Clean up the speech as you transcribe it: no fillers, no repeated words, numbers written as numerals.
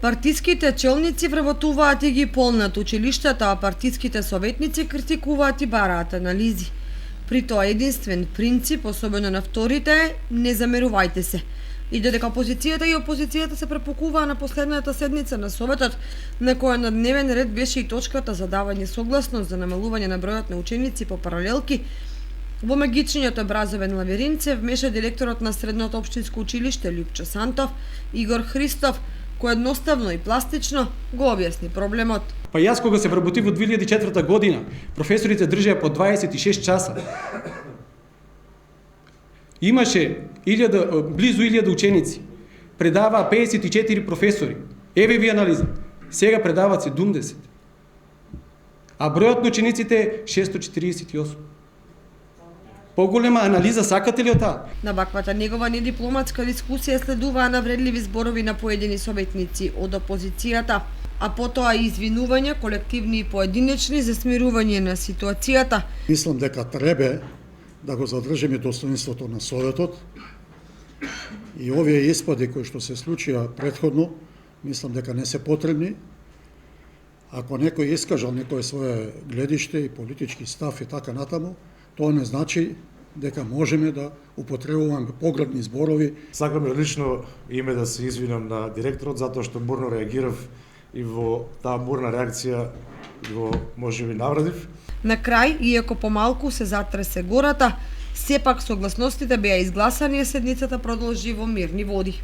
Партиските челници вработуваат и ги полнат училиштата, а партиските советници критикуваат и бараат анализи. При тоа единствен принцип, особено на вторите, е не замерувајте се. И додека позицијата и опозицијата се препокуваа на последната седница на Советот, на која на дневен ред беше и точката за давање согласност за намалување на бројот на ученици по паралелки, во магичниот образовен лавиринт се вмеша директорот на Средното општинско училиште Лјупчо Сантов, Игор Христов, кој едноставно и пластично го објасни проблемот. Па јас кога се вработив во 2004 година, професорите држеа по 26 часа. Имаше близу 1000 ученици. Предаваа 54 професори. Еве ви анализа. Сега предаваат 70. А бројот на учениците е 648. Поголема анализа сакате ли од таа? На ваквата негова недипломатска дискусија следуваа навредливи зборови на поедини советници од опозицијата, а потоа и извинувања, колективни и поединечни, за смирување на ситуацијата. Мислам дека треба да го задржиме достоинството на Советот и овие испади кои што се случија претходно, мислам дека не се потребни. Ако некој искажал некое свое гледиште и политички став и така натаму, тоа не значи дека можеме да употребуваме поградни зборови. Сакам лично име да се извинам на директорот затоа што бурно реагирав и во таа бурна реакција го можеби навредив. На крај, иако помалку се затресе гората, сепак согласностите беа изгласани и седницата продолжи во мирни води.